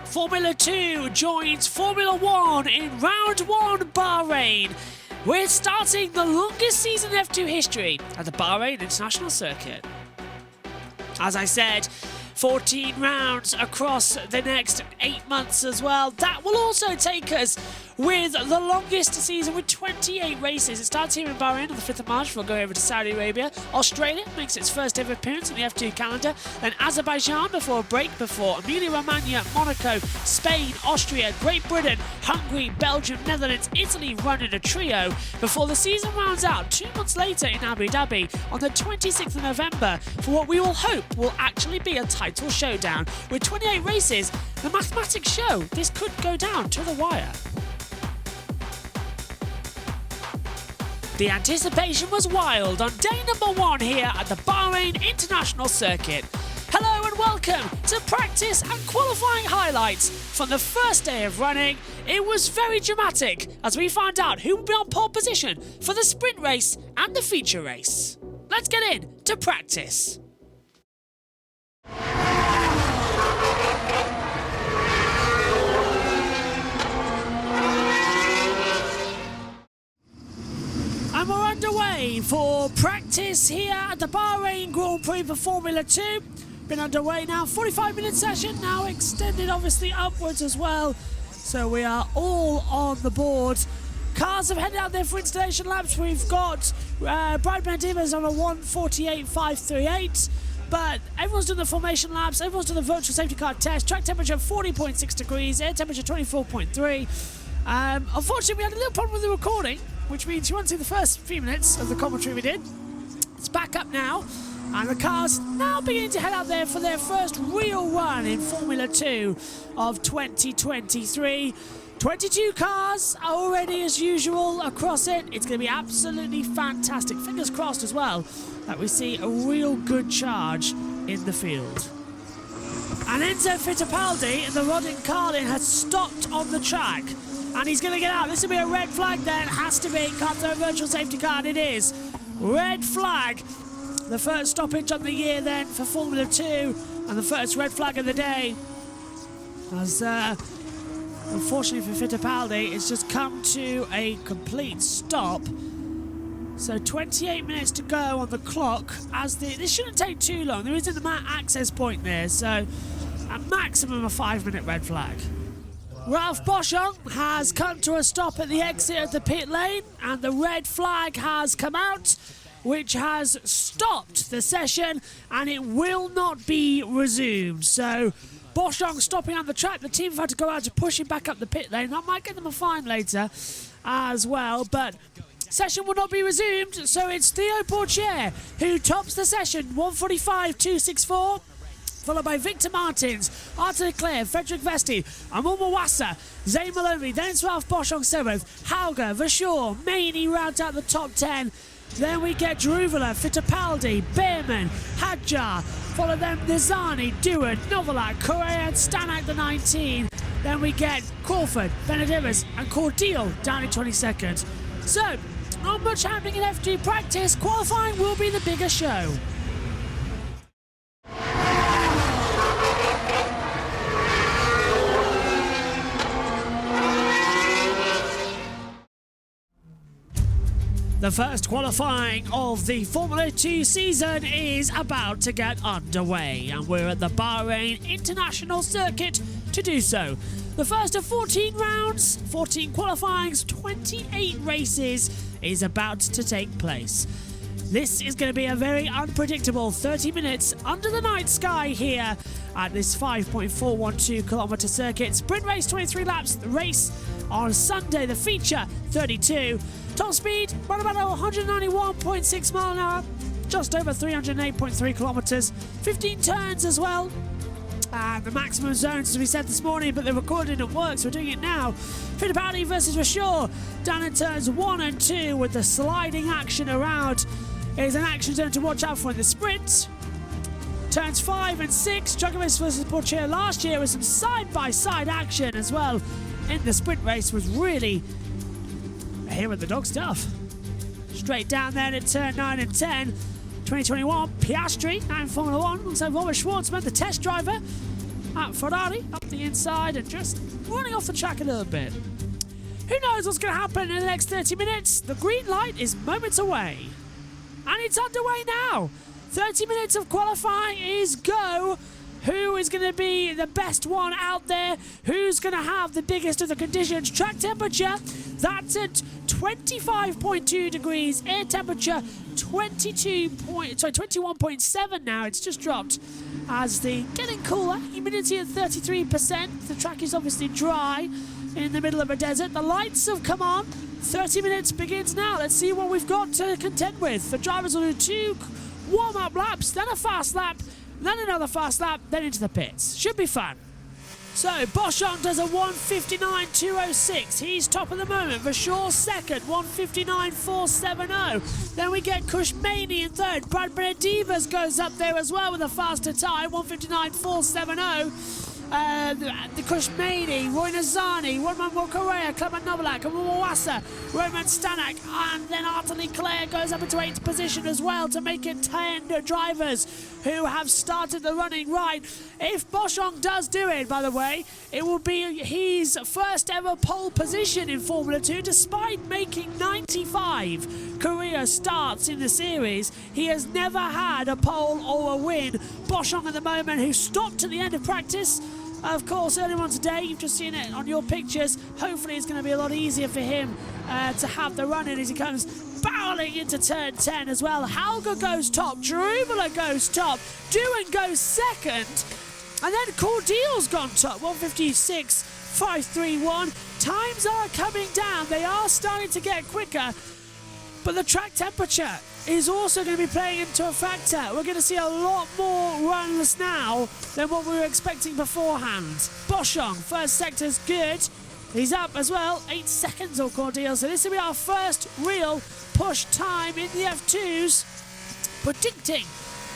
Formula 2 joins Formula 1 in Round 1 Bahrain. We're starting the longest season in F2 history at the Bahrain International Circuit. As I said, 14 rounds across the next 8 months as well. That will also take us with the longest season with 28 races. It starts here in Bahrain on the 5th of March. We'll go over to Saudi Arabia. Australia makes its first ever appearance in the F2 calendar. Then Azerbaijan before a break, before Emilia-Romagna, Monaco, Spain, Austria, Great Britain, Hungary, Belgium, Netherlands, Italy run in a trio before the season rounds out 2 months later in Abu Dhabi on the 26th of November for what we will hope will actually be a title showdown. With 28 races, the mathematics show this could go down to the wire. The anticipation was wild on day number 1 here at the Bahrain International Circuit. Hello and welcome to practice and qualifying highlights from the first day of running. It was very dramatic as we found out who will be on pole position for the sprint race and the feature race. Let's get in to practice. And we're underway for practice here at the Bahrain Grand Prix for Formula 2. Been underway now, 45-minute session, now extended obviously upwards as well. So we are all on the board. Cars have headed out there for installation laps. We've got Brad Mendivas on a 1:48.538. But everyone's doing the formation laps, everyone's doing the virtual safety car test. Track temperature 40.6 degrees, air temperature 24.3. Unfortunately, we had a little problem with the recording, which means you won't see the first few minutes of the commentary we did. It's back up now, and the cars now beginning to head out there for their first real run in Formula 2 of 2023. 22 cars are already, as usual, across it. It's going to be absolutely fantastic. Fingers crossed as well that we see a real good charge in the field. And Enzo Fittipaldi in the Rodin Carlin has stopped on the track. And he's going to get out. This will be a red flag then. Has to be. Can't throw a virtual safety car. And it is. Red flag. The first stoppage on the year then for Formula 2. And the first red flag of the day. As unfortunately for Fittipaldi, it's just come to a complete stop. So 28 minutes to go on the clock. This shouldn't take too long. There isn't a access point there. So a maximum of 5-minute red flag. Ralph Boschung has come to a stop at the exit of the pit lane, and the red flag has come out, which has stopped the session, and it will not be resumed. So Boschung stopping on the track. The team have had to go out to push him back up the pit lane. That might get them a fine later as well, but session will not be resumed. So it's Theo Pourchaire who tops the session, 1:45.264. Followed by Victor Martins, Arthur Leclerc, Frederick Vesti, Amor Mawassa, Zayn Maloney, then it's Ralph Bosch on 7th, Hauger, Verschoor, Maney round out the top 10. Then we get Druvela, Fittipaldi, Behrman, Hadjar. Follow them Nizani, Dewar, Novalak, Correa and Stanak the 19. Then we get Crawford, Benedivas and Cordial down in 22nd. So, not much happening in F2 practice. Qualifying will be the bigger show. The first qualifying of the Formula 2 season is about to get underway, and we're at the Bahrain International Circuit to do so. The first of 14 rounds, 14 qualifyings, 28 races is about to take place. This is going to be a very unpredictable 30 minutes under the night sky here at this 5.412 kilometre circuit. Sprint race 23 laps, the race on Sunday, the feature 32. Top speed, right about 191.6 mile an hour, just over 308.3 kilometres, 15 turns as well. And the maximum zones, as we said this morning, but they're recorded at work, so we're doing it now. Fittipaldi versus Verschoor, down in turns 1 and 2 with the sliding action around. It is an action zone to watch out for in the sprint. Turns 5 and 6, Djokovic versus Pourchaire last year with some side-by-side action as well in the sprint race was really here with the dog stuff. Straight down there at turn 9 and 10. 2021, Piastri, now in Formula 1, alongside Robert Schwartzman, the test driver at Ferrari, up the inside and just running off the track a little bit. Who knows what's going to happen in the next 30 minutes? The green light is moments away. And it's underway now. 30 minutes of qualifying is go. Who is going to be the best one out there? Who's going to have the biggest of the conditions? Track temperature, that's at 25.2 degrees. Air temperature, 21.7 now. It's just dropped as the getting cooler. Humidity at 33%. The track is obviously dry in the middle of a desert. The lights have come on. 30 minutes begins now. Let's see what we've got to contend with. The drivers will do 2 warm-up laps, then a fast lap, then another fast lap, then into the pits. Should be fun. So, Boschung does a 1:59.206. He's top at the moment. Verschoor second, 1:59.470. Then we get Kushmani in third. Brad Benedivas goes up there as well with a faster time, 1:59.470. The Kushmani, Roy Nazani, Roman Correa, Clement Novalak, Mwawasa, Roman Stanek, and then Arthur Leclerc goes up into 8th position as well to make it 10 drivers who have started the running right. If Boschung does do it, by the way, it will be his first ever pole position in Formula 2, despite making 95 career starts in the series. He has never had a pole or a win. Boschung at the moment, who stopped at the end of practice, of course, earlier on today, you've just seen it on your pictures. Hopefully it's going to be a lot easier for him to have the run in as he comes barreling into turn 10 as well. Hauger goes top, Jarubala goes top, Doohan goes second, and then Cordial's gone top, 1:56.531. Times are coming down, they are starting to get quicker, but the track temperature is also going to be playing into a factor. We're going to see a lot more runs now than what we were expecting beforehand. Boschung, first sector's good. He's up as well, 8 seconds on Cordial. So this will be our first real push time in the F2s. Predicting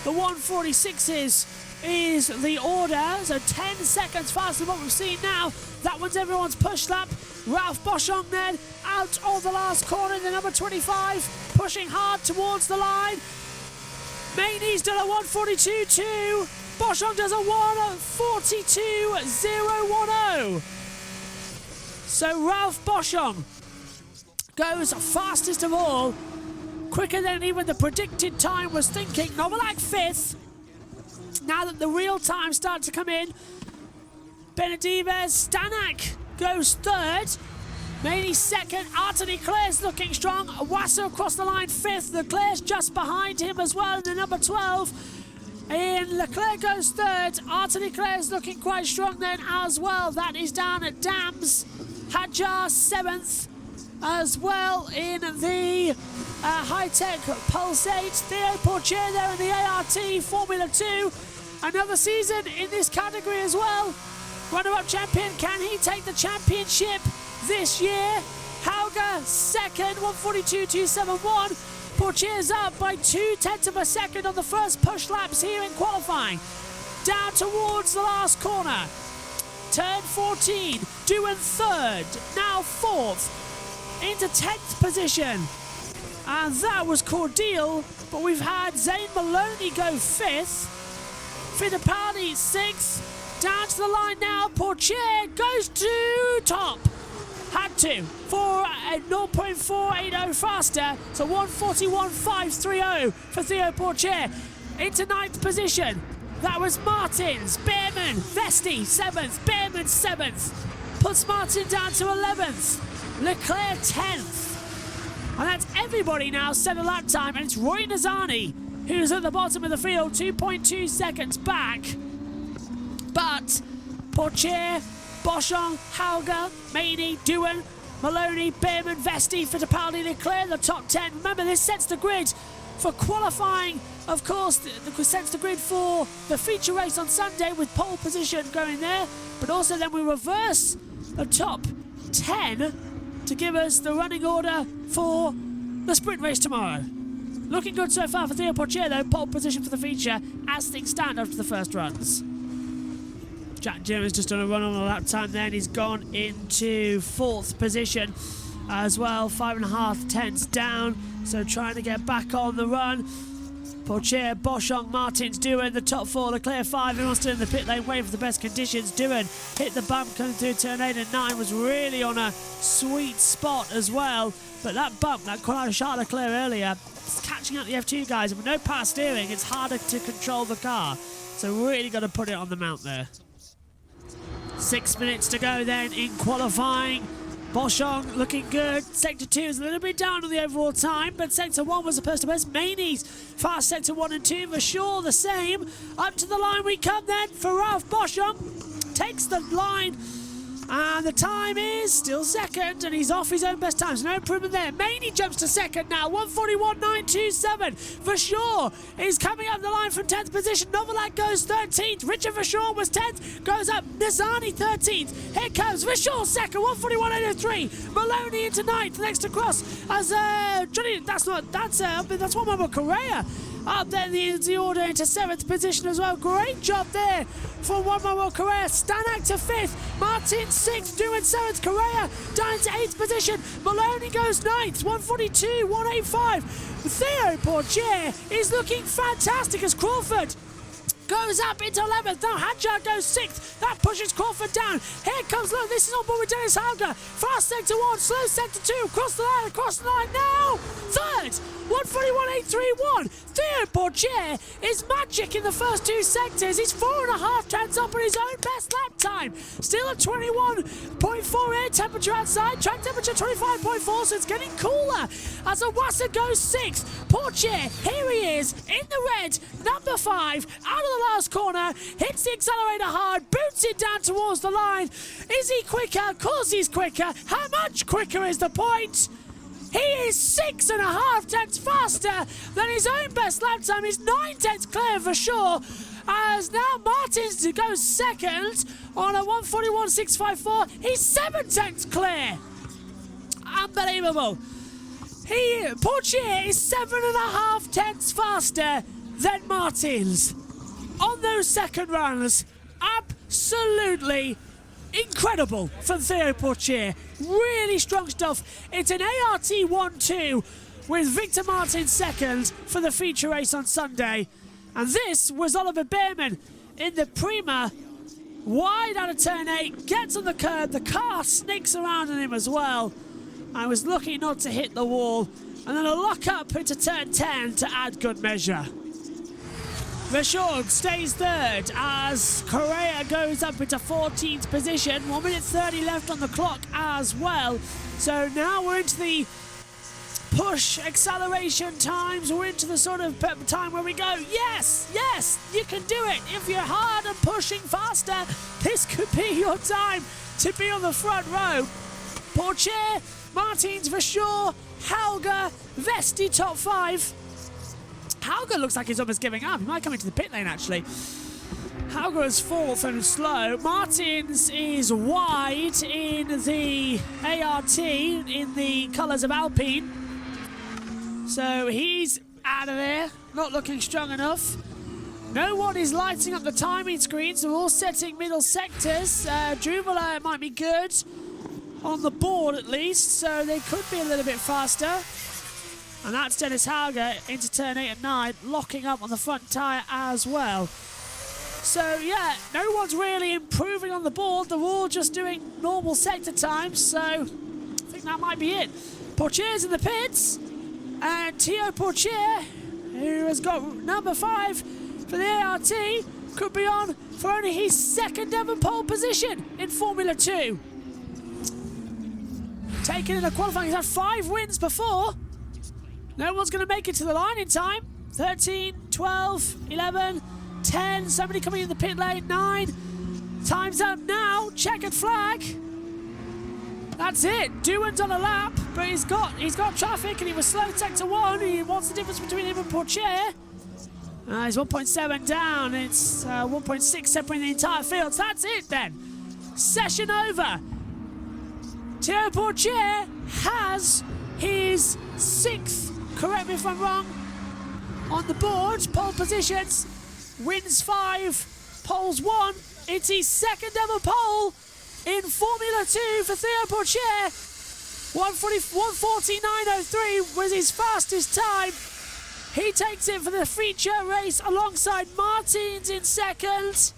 the 1:46s is the order. So 10 seconds faster than what we've seen now. That one's everyone's push lap. Ralph Boschung then out of the last corner in the number 25, pushing hard towards the line. Mayney's done a 1:42.2. Boschung does a 1:42.010. So Ralph Boschung goes fastest of all, quicker than even the predicted time was thinking. Novalak 5th. Now that the real time starts to come in, Benedivez, Stanek goes 3rd. Mayney 2nd. Arthur Leclerc's looking strong. Wasser across the line 5th. Leclerc's just behind him as well in the number 12. And Leclerc goes 3rd. Arthur Leclerc's looking quite strong then as well. That is down at Dams. Hadjar 7th as well in the high-tech Pulsate. Theo Pourchaire there in the ART Formula 2. Another season in this category as well. Runner-up champion, can he take the championship this year? Hauger 2nd, 1:42.271. Pourchaire's up by 0.2 of a second on the first push laps here in qualifying. Down towards the last corner. Turn 14, Doohan 3rd, now 4th, into 10th position. And that was Cordial, but we've had Zane Maloney go 5th. Fittipaldi 6th. Down to the line now, Pourchaire goes to top. Had to, for a 0.480 faster, so 1:41.530 for Theo Pourchaire. Into 9th position, that was Martins, Behrman, Vesti 7th, Behrman 7th. Puts Martin down to 11th, Leclerc 10th. And that's everybody now set a lap time, and it's Roy Nazani who's at the bottom of the field, 2.2 seconds back. But Pourchaire, Boschung, Hauger, Mayney, Doohan, Maloney, Behrman, Vesti, Fittipaldi, Leclerc, the top 10. Remember, this sets the grid for qualifying. Of course, this sets the grid for the feature race on Sunday with pole position going there. But also then we reverse the top 10 to give us the running order for the sprint race tomorrow. Looking good so far for Theo Portier, though. Pole position for the feature as things stand after the first runs. Jack Doohan's just done a run on a lap time then. He's gone into 4th position as well. 5.5 tenths down. So trying to get back on the run. Portier, Boschung, Martins, Doohan, the top 4, the clear 5. He wants to in the pit lane, waiting for the best conditions. Doohan hit the bump coming through turn 8 and 9, was really on a sweet spot as well. But that bump, that Charles Leclerc earlier, it's catching out the F2 guys. And with no power steering, it's harder to control the car. So really got to put it on the mount there. 6 minutes to go then in qualifying. Boschung looking good. Sector 2 is a little bit down on the overall time, but Sector 1 was the first to best. Maney's fast Sector 1 and 2. Verschoor the same. Up to the line we come then for Ralph Boschung. Takes the line, and the time is still second, and he's off his own best times. No improvement there. Maney jumps to second now. 1:41.927. Verschoor is coming up the line from 10th position. Novalak goes 13th. Richard Verschoor was 10th. Goes up. Nizani 13th. Here comes Verschoor second. 1:41.803. Maloney into 9th. Next across as Johnny. That's one more Correa. Up there in the order into 7th position as well. Great job there for one more Correa. Stanek to 5th. Martin 6th. Doohan 7th. Correa down into 8th position. Maloney goes 9th. 1:42.185. Theo Portier is looking fantastic as Crawford goes up into 11th. Now Hadjar goes 6th. That pushes Crawford down. Here comes, look, this is on board with Dennis Hauger. Fast sector 1, slow sector 2. Across the line now. 3rd. 1:41.831. Theo Portier is magic in the first 2 sectors. He's 4.5 tenths up on his own best lap time. Still at 21.4 air temperature outside. Track temperature 25.4, so it's getting cooler. As Awasa goes 6th. Portier, here he is in the red, number 5, out of the last corner. Hits the accelerator hard, boots it down towards the line. Is he quicker? Of course he's quicker. How much quicker is the point? He is 6.5 tenths faster than his own best lap time. He's 9 tenths clear for sure. As now Martins goes second on a 1:41.654. He's 7 tenths clear. Unbelievable. Portier is 7.5 tenths faster than Martins on those second runs. Absolutely incredible from Theo Portier. Really strong stuff. It's an ART 1-2 with Victor Martin second for the feature race on Sunday. And this was Oliver Bearman in the Prima. Wide out of turn 8, gets on the curb. The car sneaks around on him as well. I was lucky not to hit the wall. And then a lock up into turn 10 to add good measure. Verschoor stays 3rd as Correa goes up into 14th position. 1:30 left on the clock as well. So now we're into the push acceleration times. We're into the sort of time where we go, yes, you can do it. If you're hard and pushing faster, this could be your time to be on the front row. Portier, Martins, Verschoor, Hauger, Vesti top 5. Hauger looks like he's almost giving up. He might come into the pit lane, actually. Hauger is 4th and slow. Martins is wide in the ART, in the colours of Alpine. So he's out of there, not looking strong enough. No one is lighting up the timing screens. They're all setting middle sectors. Druvala might be good on the board at least, so they could be a little bit faster. And that's Dennis Hauger into turn 8 and 9, locking up on the front tyre as well. So yeah, no one's really improving on the board. They're all just doing normal sector times, so I think that might be it. Portier's in the pits, and Theo Portier, who has got number 5 for the ART, could be on for only his 2nd ever pole position in Formula 2. Taking in a qualifying, he's had 5 wins before. No one's going to make it to the line in time. 13, 12, 11, 10. Somebody coming in the pit lane. 9. Time's up now. Checkered flag. That's it. Doohan's on a lap, but he's got traffic, and he was slow in sector 1. What's the difference between him and Portier? He's 1.7 down. It's 1.6 separating the entire field. So that's it then. Session over. Theo Portier has his 6th, correct me if I'm wrong, on the board. Pole positions, wins 5, poles 1. It's his second ever pole in Formula 2 for Theo Pourchaire. 1:49.03 was his fastest time. He takes it for the feature race alongside Martins in second.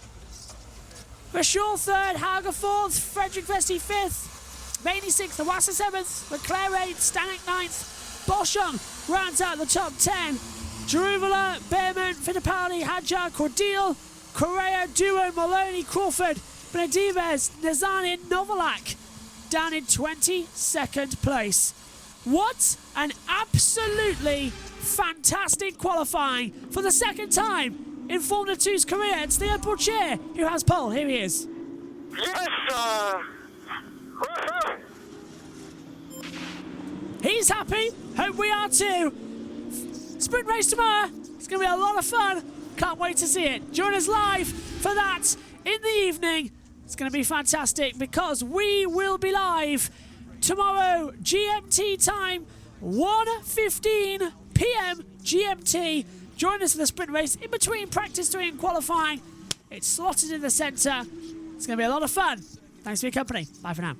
Verschoor third, Hauger fourth, Frederick Vesti fifth, Vaney sixth, Iwasa seventh, Leclerc eighth, Stanek ninth, Boschung rounds out the top 10. Jaruvula, Behrman, Fittipaldi, Hadjar, Cordeal, Correa, Duo, Maloney, Crawford, Benedives, Nazani, Novalak down in 22nd place. What an absolutely fantastic qualifying for the second time in Formula 2's career. It's Theo Pourchaire who has pole. Here he is. Yes, He's happy. Hope we are too. Sprint race tomorrow. It's going to be a lot of fun. Can't wait to see it. Join us live for that in the evening. It's going to be fantastic because we will be live tomorrow GMT time, 1:15 p.m. GMT. Join us for the sprint race in between practice 3 and qualifying. It's slotted in the centre. It's going to be a lot of fun. Thanks for your company. Bye for now.